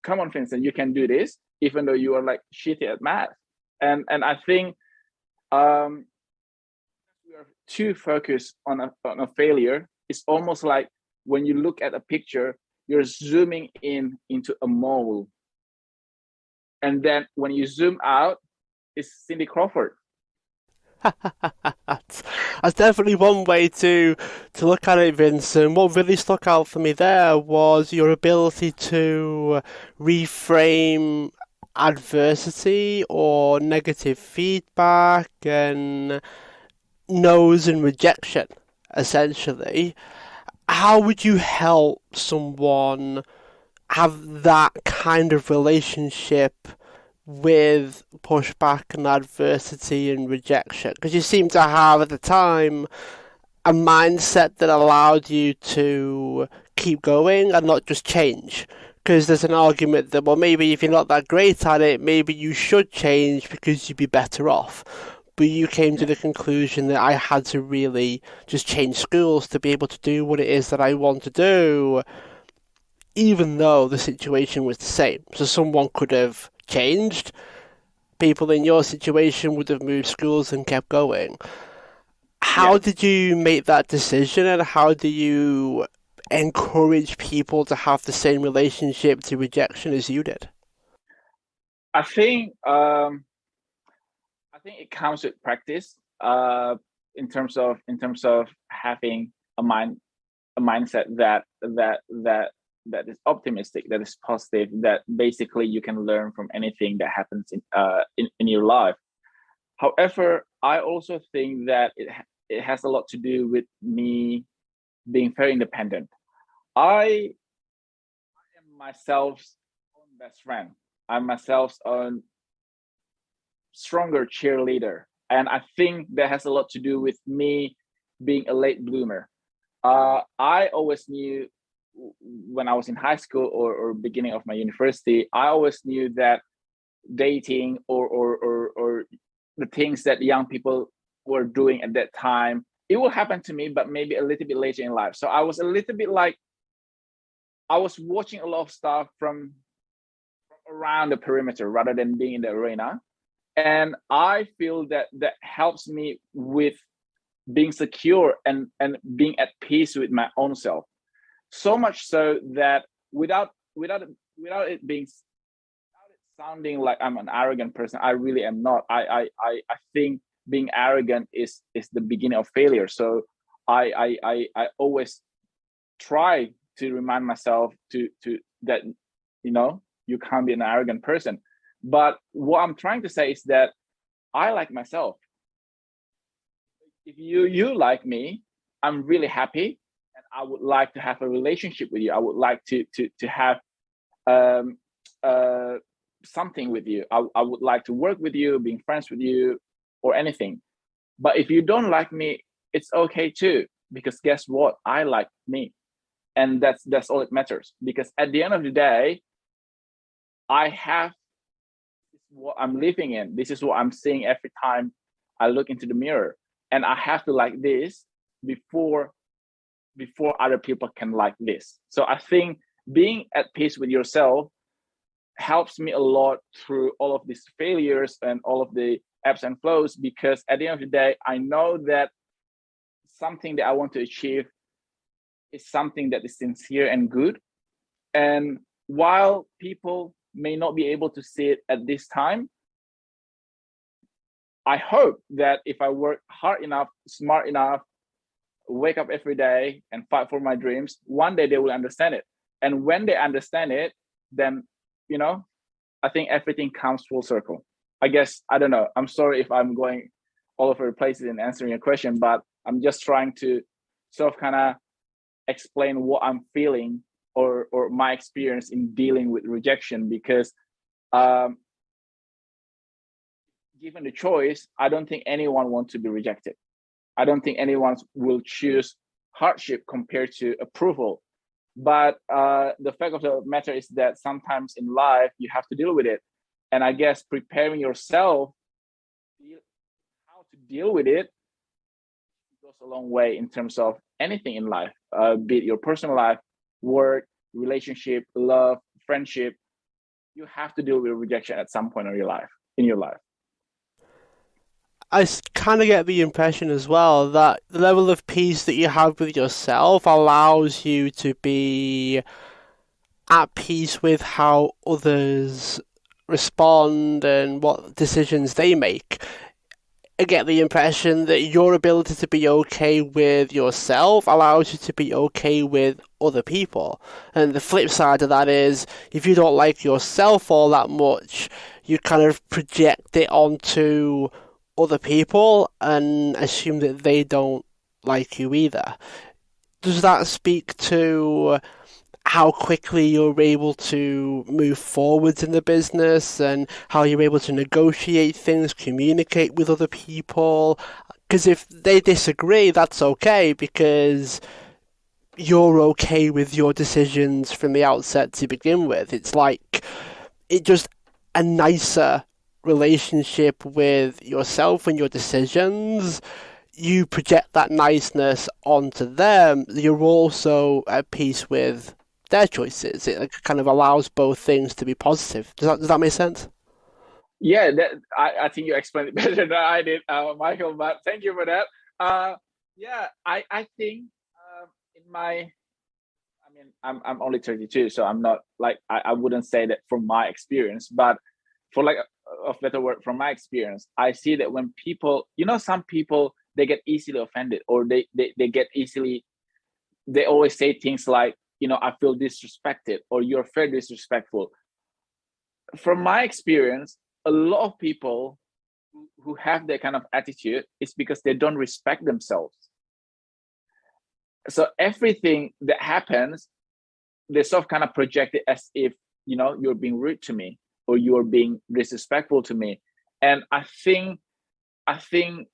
[SPEAKER 2] come on, Vincent, you can do this. even though you are like shitty at math. And I think um, we are too focused on a failure. It's almost like when you look at a picture, you're zooming in into a mole, and then when you zoom out, it's Cindy Crawford.
[SPEAKER 1] That's definitely one way to look at it, Vincent. What really stuck out for me there was your ability to reframe adversity or negative feedback and no's and rejection, essentially. How would you help someone have that kind of relationship with pushback and adversity and rejection? Because you seem to have, at the time, a mindset that allowed you to keep going and not just change. Because there's an argument that, well, maybe if you're not that great at it, maybe you should change because you'd be better off. But you came to
[SPEAKER 2] Yeah.
[SPEAKER 1] the conclusion that I had to really just change schools to be able to do what it is that I want to do, even though the situation was the same. So someone could have changed. People in your situation would have moved schools and kept going. How
[SPEAKER 2] Yes.
[SPEAKER 1] did you make that decision, and how do you encourage people to have the same relationship to rejection as you did?
[SPEAKER 2] I think it comes with practice. In terms of having a mindset that is optimistic, that is positive, that basically you can learn from anything that happens in your life. However, I also think that it has a lot to do with me being very independent. I am myself's own best friend. I'm myself's own stronger cheerleader. And I think that has a lot to do with me being a late bloomer. I always knew when I was in high school or beginning of my university, I always knew that dating or the things that young people were doing at that time, it will happen to me, but maybe a little bit later in life. So I was a little bit like, I was watching a lot of stuff from around the perimeter rather than being in the arena. And I feel that that helps me with being secure and being at peace with my own self. So much so that without it being, without it sounding like I'm an arrogant person, I really am not. I think being arrogant is the beginning of failure. So I always try to remind myself to that, you can't be an arrogant person. But what I'm trying to say is that I like myself. If you like me, I'm really happy, and I would like to have a relationship with you. I would like to have um uh something with you. I would like to work with you, being friends with you, or anything. But if you don't like me, it's okay too, because guess what? I like me, and that's all it matters. Because at the end of the day, I have what I'm living in. This is what I'm seeing every time I look into the mirror, and I have to like this before other people can like this. So I think being at peace with yourself helps me a lot through all of these failures and all of the ebbs and flows, because at the end of the day, I know that something that I want to achieve is something that is sincere and good. And while people may not be able to see it at this time, I hope that if I work hard enough, smart enough, wake up every day and fight for my dreams, one day they will understand it. And when they understand it, then, you know, I think everything comes full circle. I guess, I don't know. I'm sorry if I'm going all over the places in answering your question, but I'm just trying to sort of kind of explain what I'm feeling, or my experience in dealing with rejection, because um, given the choice, I don't think anyone wants to be rejected. I don't think anyone will choose hardship compared to approval. But the fact of the matter is that sometimes in life you have to deal with it, and I guess preparing yourself how to deal with it goes a long way in terms of anything in life, be it your personal life, work, relationship, love, friendship. you have to deal with rejection at some point of your life, in your life.
[SPEAKER 1] I kind of get the impression as well that the level of peace that you have with yourself allows you to be at peace with how others respond and what decisions they make. I get the impression that your ability to be okay with yourself allows you to be okay with other people. And the flip side of that is, if you don't like yourself all that much, you kind of project it onto other people and assume that they don't like you either. Does that speak to how quickly you're able to move forwards in the business and how you're able to negotiate things, communicate with other people? Because if they disagree, that's okay because you're okay with your decisions from the outset to begin with. It's like it just a nicer relationship with yourself and your decisions. You project that niceness onto them. You're also at peace with their choices. It kind of allows both things to be positive. Does that make sense?
[SPEAKER 2] Yeah, I think you explained it better than I did, Michael. But thank you for that. Yeah, I think in my, I mean, I'm only 32, so I'm not like I wouldn't say that from my experience, but for like a better word, from my experience, I see that when people, some people they get easily offended, or they get easily, they always say things like, I feel disrespected, or you're very disrespectful. From my experience, a lot of people who have that kind of attitude is because they don't respect themselves. So everything that happens, they sort of kind of project it as if, you're being rude to me or you're being disrespectful to me. And I think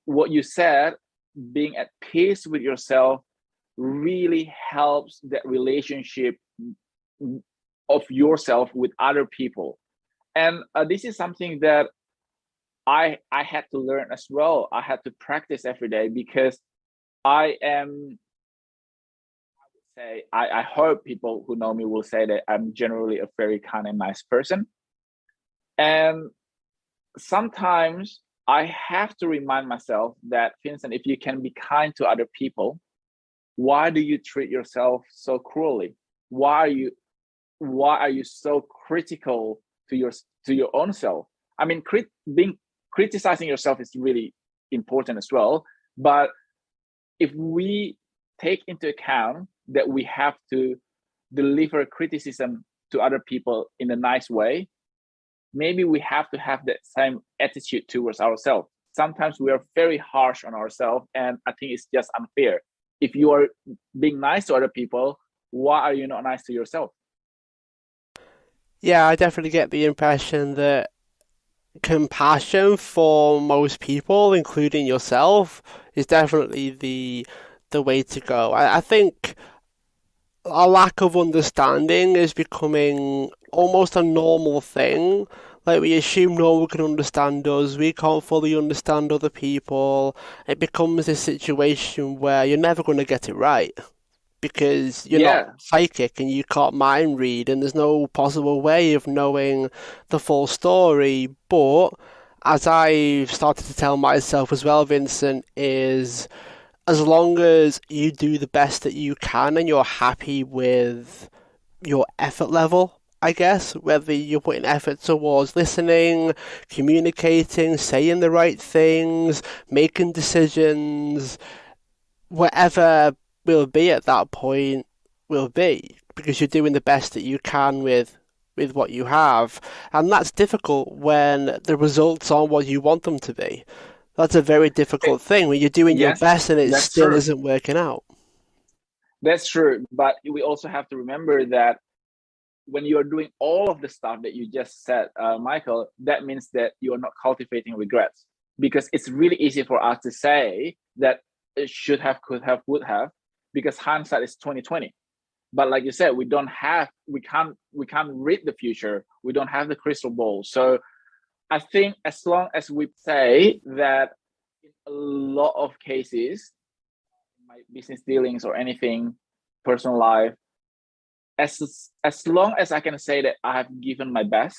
[SPEAKER 2] what you said, being at peace with yourself, really helps that relationship of yourself with other people. And this is something that I had to learn as well. I had to practice every day because I am, I would say, I hope people who know me will say that I'm generally a very kind and nice person. And sometimes I have to remind myself that, Vincent, if you can be kind to other people, why do you treat yourself so cruelly? Why are you so critical to your own self? I mean, criticizing yourself is really important as well. But if we take into account that we have to deliver criticism to other people in a nice way, maybe we have to have that same attitude towards ourselves. Sometimes we are very harsh on ourselves, and I think it's just unfair. If you are being nice to other people, why are you not nice to yourself?
[SPEAKER 1] Yeah, I definitely get the impression that compassion for most people, including yourself, is definitely the way to go. I think a lack of understanding is becoming almost a normal thing. Like we assume no one can understand us, we can't fully understand other people. It becomes a situation where you're never going to get it right because you're not
[SPEAKER 2] Yeah,
[SPEAKER 1] psychic and you can't mind read, and there's no possible way of knowing the full story. But as I've started to tell myself as well, Vincent, is as long as you do the best that you can and you're happy with your effort level, I guess, whether you're putting effort towards listening, communicating, saying the right things, making decisions, whatever will be at that point will be because you're doing the best that you can with what you have, and that's difficult when the results aren't what you want them to be. That's a very
[SPEAKER 2] it,
[SPEAKER 1] difficult thing when you're doing your
[SPEAKER 2] yes,
[SPEAKER 1] best and it
[SPEAKER 2] that's
[SPEAKER 1] still
[SPEAKER 2] true.
[SPEAKER 1] isn't working out.
[SPEAKER 2] That's true. But we also have to remember that when you're doing all of the stuff that you just said, Michael, that means that you're not cultivating regrets. Because it's really easy for us to say that it should have, could have, would have, because hindsight is 2020. But like you said, we can't read the future. We don't have the crystal ball. So I think as long as we say that in a lot of cases, my business dealings or anything, personal life, as long as I can say that I have given my best,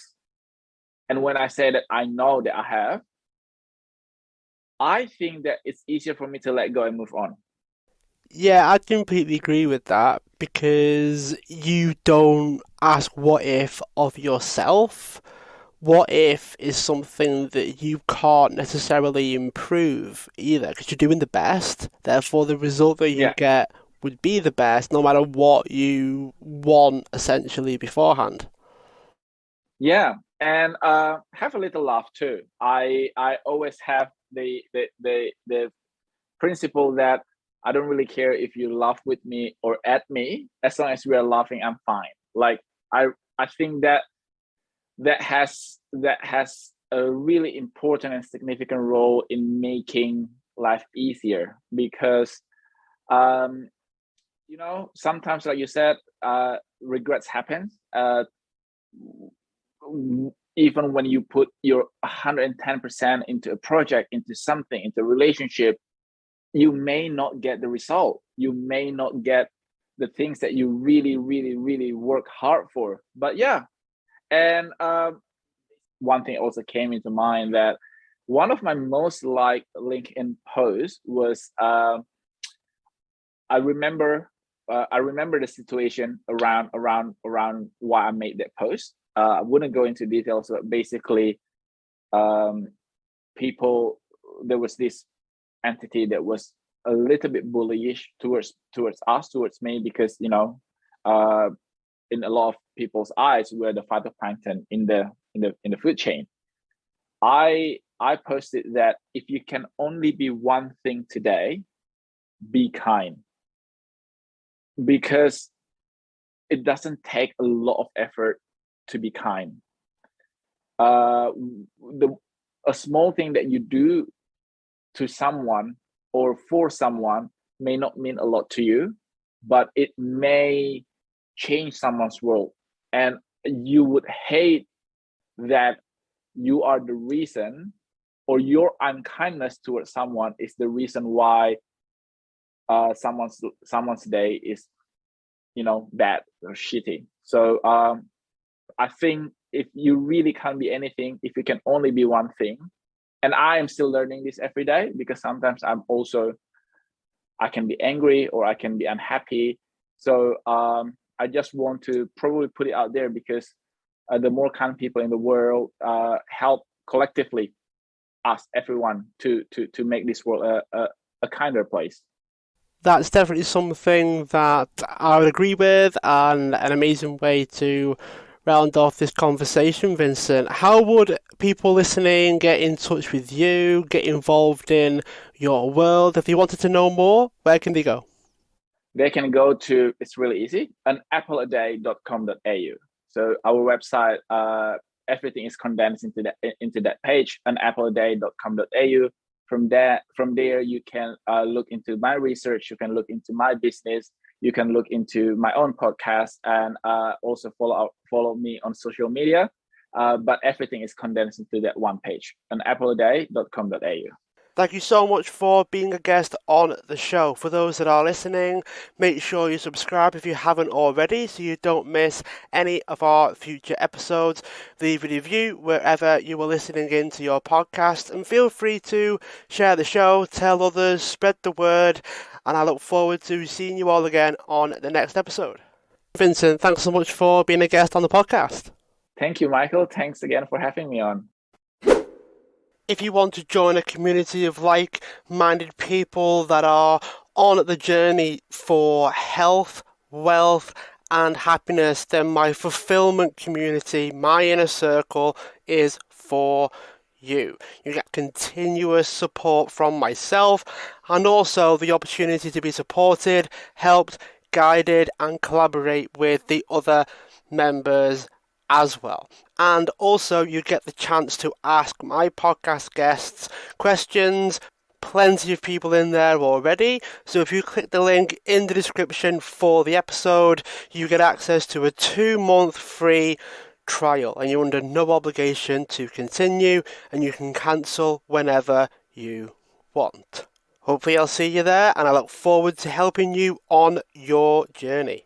[SPEAKER 2] and when I say that I know that I have, I think that it's easier for me to let go and move on.
[SPEAKER 1] Yeah, I completely agree with that because you don't ask what if of yourself. What if is something that you can't necessarily improve either because you're doing the best. Therefore, the result that you
[SPEAKER 2] Yeah,
[SPEAKER 1] get would be the best no matter what you want essentially beforehand.
[SPEAKER 2] yeah, and have a little laugh too. I always have the principle that I don't really care if you laugh with me or at me, as long as we are laughing, I'm fine. Like I I think that that has a really important and significant role in making life easier because um sometimes, like you said, regrets happen. Even when you put your 110% into a project, into something, into a relationship, you may not get the result. You may not get the things that you really, really, really work hard for. But yeah, and one thing also came into mind that one of my most liked LinkedIn posts was I remember I remember the situation around why I made that post. I wouldn't go into details, but basically, um, people there was this entity that was a little bit bullyish towards me, because uh, in a lot of people's eyes, we're the phytoplankton in the food chain. I posted that if you can only be one thing today, be kind, because it doesn't take a lot of effort to be kind. Uh, the a small thing that you do to someone or for someone may not mean a lot to you, but it may change someone's world, and you would hate that you are the reason, or your unkindness towards someone is the reason why someone's day is bad or shitty. So I think if you really can't be anything, if you can only be one thing, and I am still learning this every day, because sometimes I can be angry or I can be unhappy. So I just want to probably put it out there, because the more kind people in the world help collectively us, everyone, to make this world a kinder place.
[SPEAKER 1] That's definitely something that I would agree with, and an amazing way to round off this conversation, Vincent. How would people listening get in touch with you, get involved in your world? If they wanted to know more, where can they go?
[SPEAKER 2] They can go to, it's really easy, an appleaday.com.au. So our website, everything is condensed into that page, an appleaday.com.au. From there you can look into my research, you can look into my business, you can look into my own podcast, and also follow me on social media. But everything is condensed into that one page, an appleaday.com.au.
[SPEAKER 1] Thank you so much for being a guest on the show. For those that are listening, make sure you subscribe if you haven't already so you don't miss any of our future episodes. Leave a review wherever you are listening into your podcast, and feel free to share the show, tell others, spread the word, and I look forward to seeing you all again on the next episode. Vincent, thanks so much for being a guest on the podcast.
[SPEAKER 2] Thank you, Michael. Thanks again for having me on.
[SPEAKER 1] If you want to join a community of like-minded people that are on the journey for health, wealth, and happiness, then my fulfillment community, my inner circle, is for you. You get continuous support from myself, and also the opportunity to be supported, helped, guided, and collaborate with the other members as well. And also, you get the chance to ask my podcast guests questions. Plenty of people in there already. So if you click the link in the description for the episode, you get access to a 2-month free trial, and you're under no obligation to continue, and you can cancel whenever you want. Hopefully I'll see you there, and I look forward to helping you on your journey.